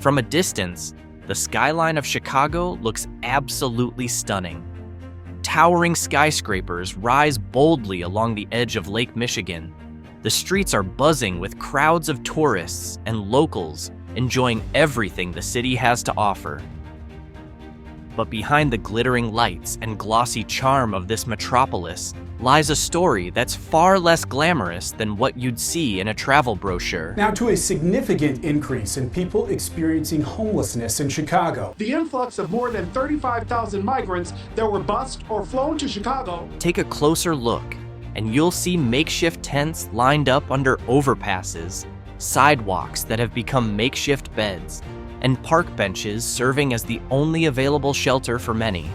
From a distance, the skyline of Chicago looks absolutely stunning. Towering skyscrapers rise boldly along the edge of Lake Michigan. The streets are buzzing with crowds of tourists and locals enjoying everything the city has to offer. But behind the glittering lights and glossy charm of this metropolis lies a story that's far less glamorous than what you'd see in a travel brochure. Now to a significant increase in people experiencing homelessness in Chicago. The influx of more than 35,000 migrants that were bused or flown to Chicago. Take a closer look, and you'll see makeshift tents lined up under overpasses, sidewalks that have become makeshift beds, and park benches serving as the only available shelter for many.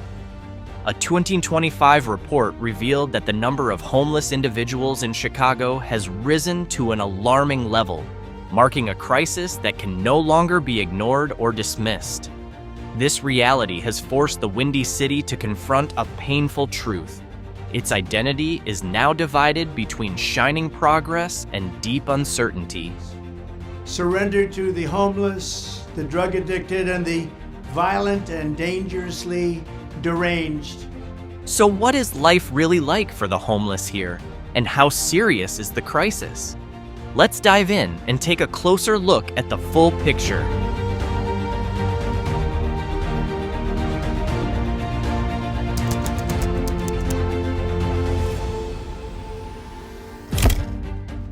A 2025 report revealed that the number of homeless individuals in Chicago has risen to an alarming level, marking a crisis that can no longer be ignored or dismissed. This reality has forced the Windy City to confront a painful truth. Its identity is now divided between shining progress and deep uncertainty. Surrender to the homeless, the drug addicted, and the violent and dangerously deranged. So what is life really like for the homeless here, and how serious is the crisis? Let's dive in and take a closer look at the full picture.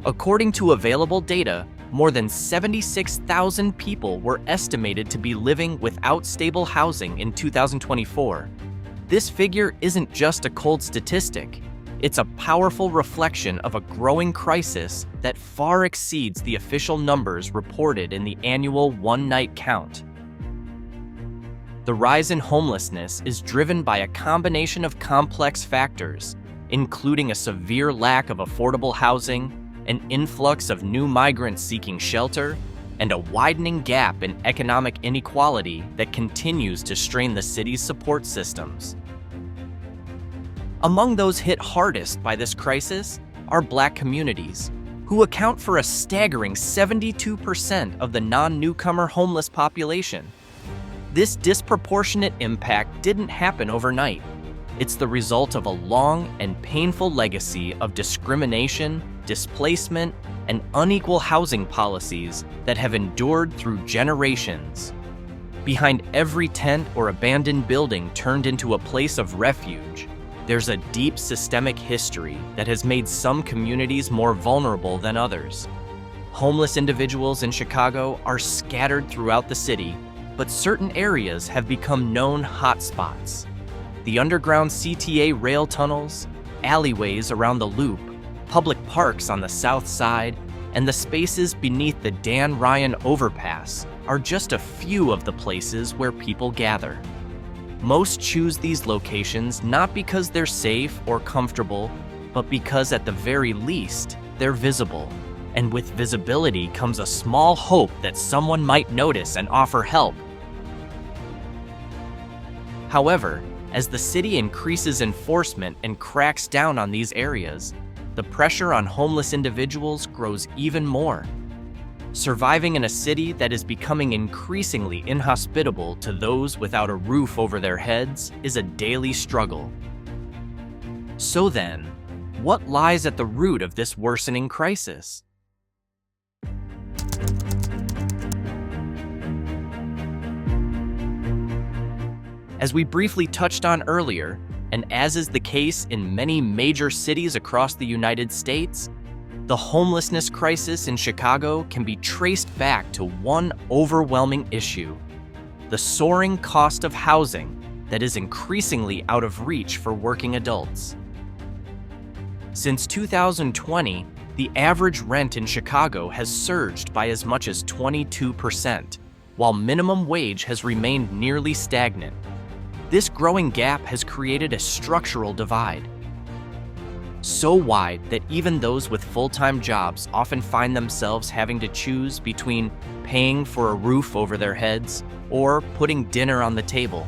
According to available data, more than 76,000 people were estimated to be living without stable housing in 2024. This figure isn't just a cold statistic. It's a powerful reflection of a growing crisis that far exceeds the official numbers reported in the annual one-night count. The rise in homelessness is driven by a combination of complex factors, including a severe lack of affordable housing, an influx of new migrants seeking shelter, and a widening gap in economic inequality that continues to strain the city's support systems. Among those hit hardest by this crisis are Black communities, who account for a staggering 72% of the non-newcomer homeless population. This disproportionate impact didn't happen overnight. It's the result of a long and painful legacy of discrimination, displacement, and unequal housing policies that have endured through generations. Behind every tent or abandoned building turned into a place of refuge, there's a deep systemic history that has made some communities more vulnerable than others. Homeless individuals in Chicago are scattered throughout the city, but certain areas have become known hotspots. The underground CTA rail tunnels, alleyways around the Loop, public parks on the South Side, and the spaces beneath the Dan Ryan overpass are just a few of the places where people gather. Most choose these locations not because they're safe or comfortable, but because at the very least, they're visible. And with visibility comes a small hope that someone might notice and offer help. However, as the city increases enforcement and cracks down on these areas, the pressure on homeless individuals grows even more. Surviving in a city that is becoming increasingly inhospitable to those without a roof over their heads is a daily struggle. So then, what lies at the root of this worsening crisis? As we briefly touched on earlier, and as is the case in many major cities across the United States, the homelessness crisis in Chicago can be traced back to one overwhelming issue: the soaring cost of housing that is increasingly out of reach for working adults. Since 2020, the average rent in Chicago has surged by as much as 22%, while minimum wage has remained nearly stagnant. This growing gap has created a structural divide, so wide that even those with full-time jobs often find themselves having to choose between paying for a roof over their heads or putting dinner on the table.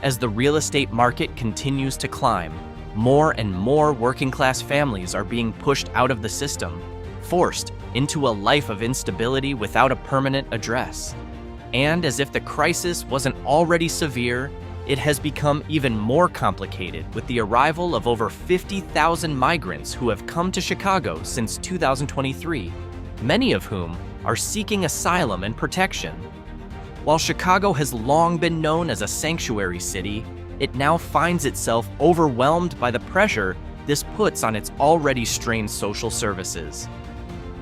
As the real estate market continues to climb, more and more working-class families are being pushed out of the system, forced into a life of instability without a permanent address. And as if the crisis wasn't already severe, it has become even more complicated with the arrival of over 50,000 migrants who have come to Chicago since 2023, many of whom are seeking asylum and protection. While Chicago has long been known as a sanctuary city, it now finds itself overwhelmed by the pressure this puts on its already strained social services.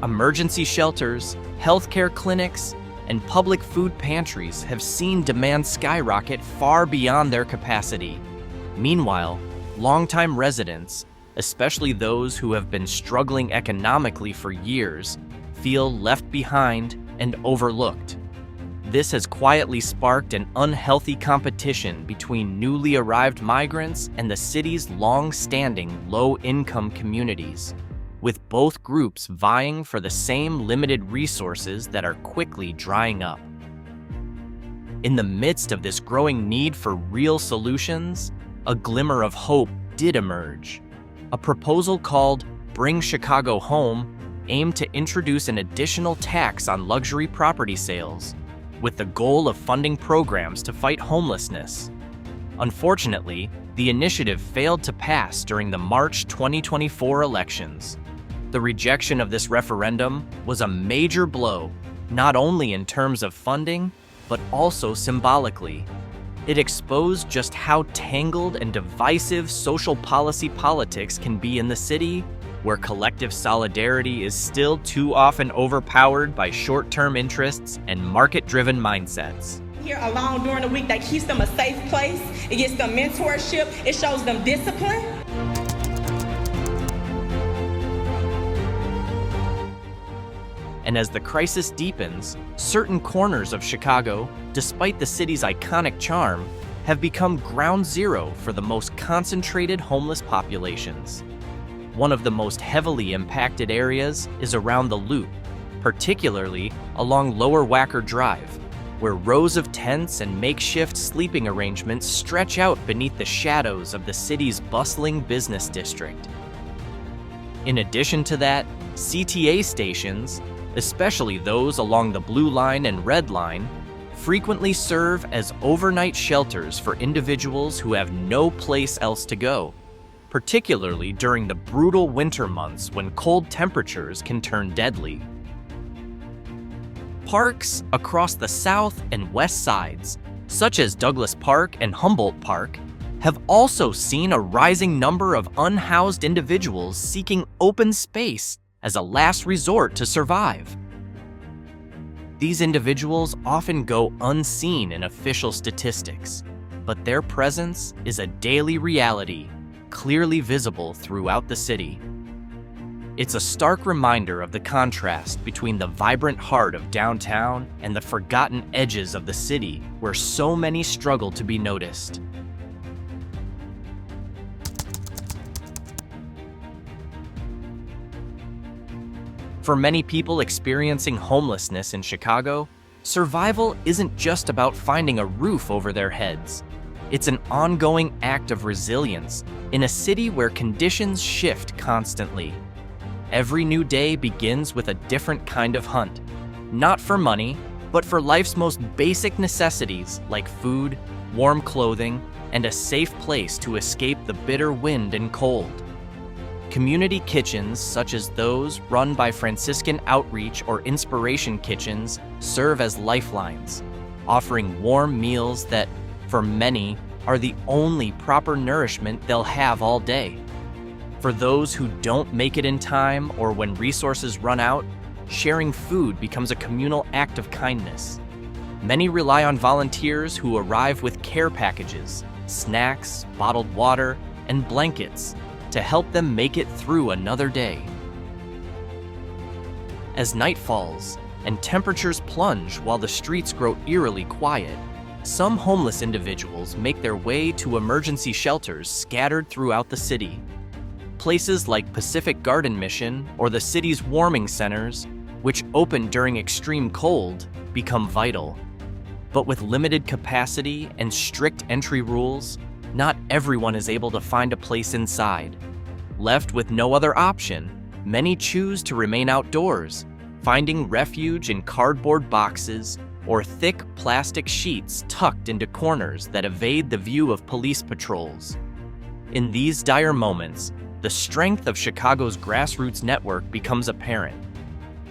Emergency shelters, healthcare clinics, and public food pantries have seen demand skyrocket far beyond their capacity. Meanwhile, longtime residents, especially those who have been struggling economically for years, feel left behind and overlooked. This has quietly sparked an unhealthy competition between newly arrived migrants and the city's long-standing low-income communities, with both groups vying for the same limited resources that are quickly drying up. In the midst of this growing need for real solutions, a glimmer of hope did emerge. A proposal called Bring Chicago Home aimed to introduce an additional tax on luxury property sales, with the goal of funding programs to fight homelessness. Unfortunately, the initiative failed to pass during the March 2024 elections. The rejection of this referendum was a major blow, not only in terms of funding, but also symbolically. It exposed just how tangled and divisive social policy politics can be in the city, where collective solidarity is still too often overpowered by short-term interests and market-driven mindsets. Here alone during the week, that keeps them a safe place. It gets them mentorship. It shows them discipline. And as the crisis deepens, certain corners of Chicago, despite the city's iconic charm, have become ground zero for the most concentrated homeless populations. One of the most heavily impacted areas is around the Loop, particularly along Lower Wacker Drive, where rows of tents and makeshift sleeping arrangements stretch out beneath the shadows of the city's bustling business district. In addition to that, CTA stations, especially those along the Blue Line and Red Line, frequently serve as overnight shelters for individuals who have no place else to go, particularly during the brutal winter months when cold temperatures can turn deadly. Parks across the south and west sides, such as Douglas Park and Humboldt Park, have also seen a rising number of unhoused individuals seeking open space as a last resort to survive. These individuals often go unseen in official statistics, but their presence is a daily reality, clearly visible throughout the city. It's a stark reminder of the contrast between the vibrant heart of downtown and the forgotten edges of the city where so many struggle to be noticed. For many people experiencing homelessness in Chicago, survival isn't just about finding a roof over their heads. It's an ongoing act of resilience in a city where conditions shift constantly. Every new day begins with a different kind of hunt, not for money, but for life's most basic necessities like food, warm clothing, and a safe place to escape the bitter wind and cold. Community kitchens, such as those run by Franciscan Outreach or Inspiration Kitchens, serve as lifelines, offering warm meals that, for many, are the only proper nourishment they'll have all day. For those who don't make it in time or when resources run out, sharing food becomes a communal act of kindness. Many rely on volunteers who arrive with care packages, snacks, bottled water, and blankets to help them make it through another day. As night falls and temperatures plunge while the streets grow eerily quiet, some homeless individuals make their way to emergency shelters scattered throughout the city. Places like Pacific Garden Mission or the city's warming centers, which open during extreme cold, become vital. But with limited capacity and strict entry rules, not everyone is able to find a place inside. Left with no other option, many choose to remain outdoors, finding refuge in cardboard boxes or thick plastic sheets tucked into corners that evade the view of police patrols. In these dire moments, the strength of Chicago's grassroots network becomes apparent.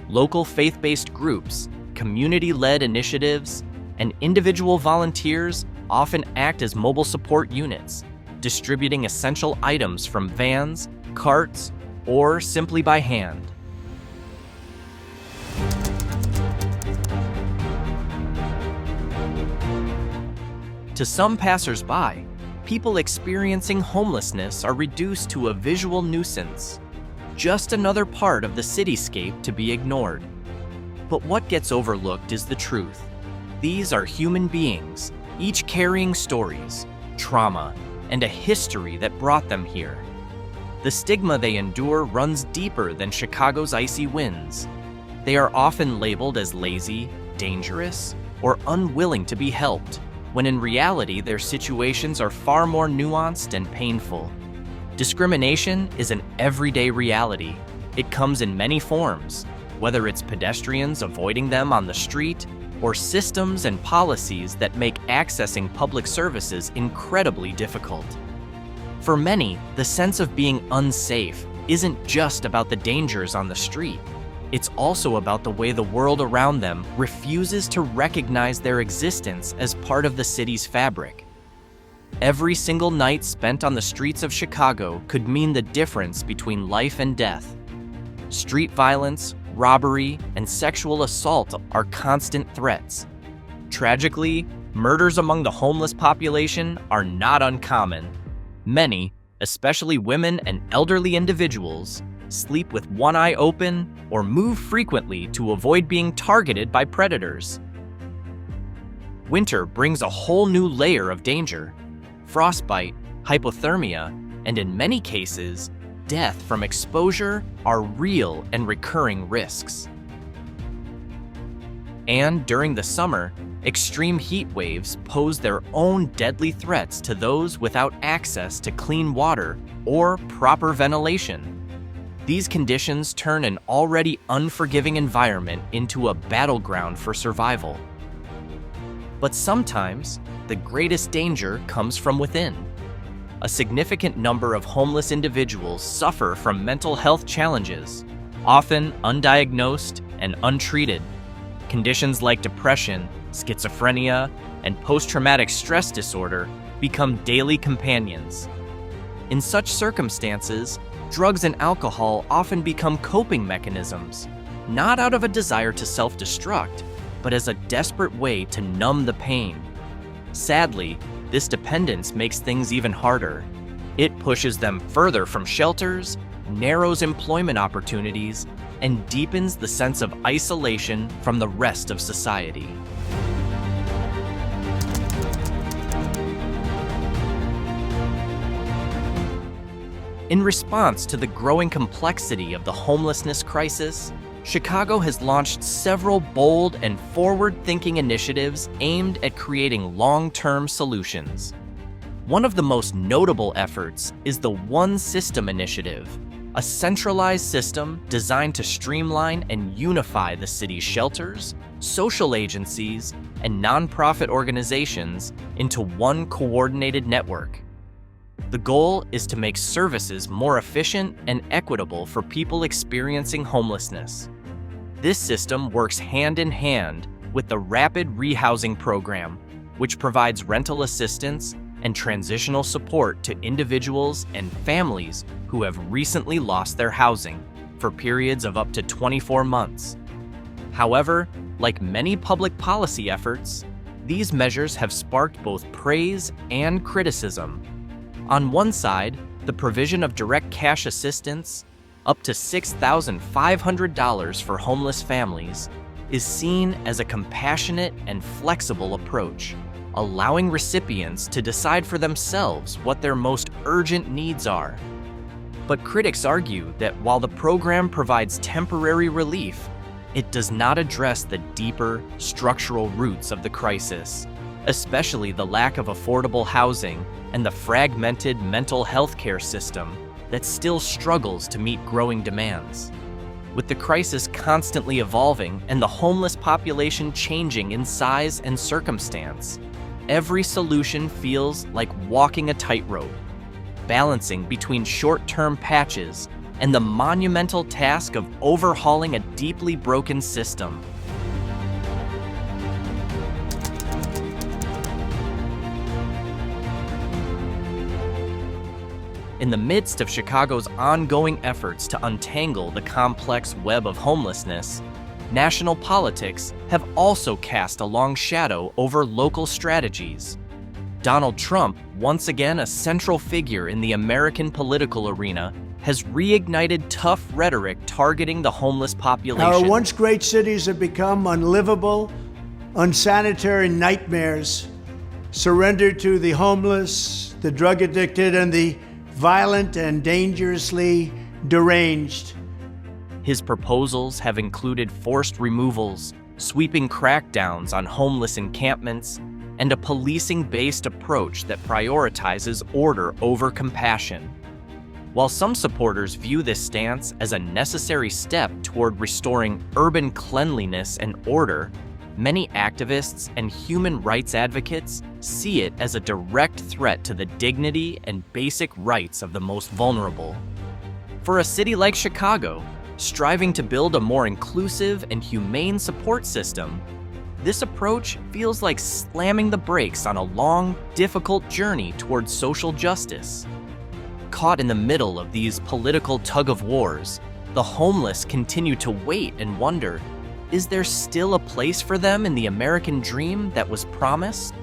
Local faith-based groups, community-led initiatives, and individual volunteers often act as mobile support units, distributing essential items from vans, carts, or simply by hand. To some passersby, people experiencing homelessness are reduced to a visual nuisance, just another part of the cityscape to be ignored. But what gets overlooked is the truth. These are human beings, each carrying stories, trauma, and a history that brought them here. The stigma they endure runs deeper than Chicago's icy winds. They are often labeled as lazy, dangerous, or unwilling to be helped, when in reality their situations are far more nuanced and painful. Discrimination is an everyday reality. It comes in many forms, whether it's pedestrians avoiding them on the street, or systems and policies that make accessing public services incredibly difficult. For many, the sense of being unsafe isn't just about the dangers on the street. It's also about the way the world around them refuses to recognize their existence as part of the city's fabric. Every single night spent on the streets of Chicago could mean the difference between life and death. Street violence, robbery, and sexual assault are constant threats. Tragically, murders among the homeless population are not uncommon. Many, especially women and elderly individuals, sleep with one eye open or move frequently to avoid being targeted by predators. Winter brings a whole new layer of danger. Frostbite, hypothermia, and in many cases, death from exposure are real and recurring risks. And during the summer, extreme heat waves pose their own deadly threats to those without access to clean water or proper ventilation. These conditions turn an already unforgiving environment into a battleground for survival. But sometimes, the greatest danger comes from within. A significant number of homeless individuals suffer from mental health challenges, often undiagnosed and untreated. Conditions like depression, schizophrenia, and post-traumatic stress disorder become daily companions. In such circumstances, drugs and alcohol often become coping mechanisms, not out of a desire to self-destruct, but as a desperate way to numb the pain. Sadly, this dependence makes things even harder. It pushes them further from shelters, narrows employment opportunities, and deepens the sense of isolation from the rest of society. In response to the growing complexity of the homelessness crisis, Chicago has launched several bold and forward-thinking initiatives aimed at creating long-term solutions. One of the most notable efforts is the One System initiative, a centralized system designed to streamline and unify the city's shelters, social agencies, and nonprofit organizations into one coordinated network. The goal is to make services more efficient and equitable for people experiencing homelessness. This system works hand in hand with the Rapid Rehousing Program, which provides rental assistance and transitional support to individuals and families who have recently lost their housing for periods of up to 24 months. However, like many public policy efforts, these measures have sparked both praise and criticism. On one side, the provision of direct cash assistance, up to $6,500 for homeless families, is seen as a compassionate and flexible approach, allowing recipients to decide for themselves what their most urgent needs are. But critics argue that while the program provides temporary relief, it does not address the deeper, structural roots of the crisis, especially the lack of affordable housing and the fragmented mental health care system that still struggles to meet growing demands. With the crisis constantly evolving and the homeless population changing in size and circumstance, every solution feels like walking a tightrope, balancing between short-term patches and the monumental task of overhauling a deeply broken system. In the midst of Chicago's ongoing efforts to untangle the complex web of homelessness, national politics have also cast a long shadow over local strategies. Donald Trump, once again a central figure in the American political arena, has reignited tough rhetoric targeting the homeless population. Our once great cities have become unlivable, unsanitary nightmares, surrendered to the homeless, the drug addicted, and the violent and dangerously deranged. His proposals have included forced removals, sweeping crackdowns on homeless encampments, and a policing-based approach that prioritizes order over compassion. While some supporters view this stance as a necessary step toward restoring urban cleanliness and order, many activists and human rights advocates see it as a direct threat to the dignity and basic rights of the most vulnerable. For a city like Chicago, striving to build a more inclusive and humane support system, this approach feels like slamming the brakes on a long, difficult journey towards social justice. Caught in the middle of these political tug-of-wars, the homeless continue to wait and wonder, is there still a place for them in the American dream that was promised?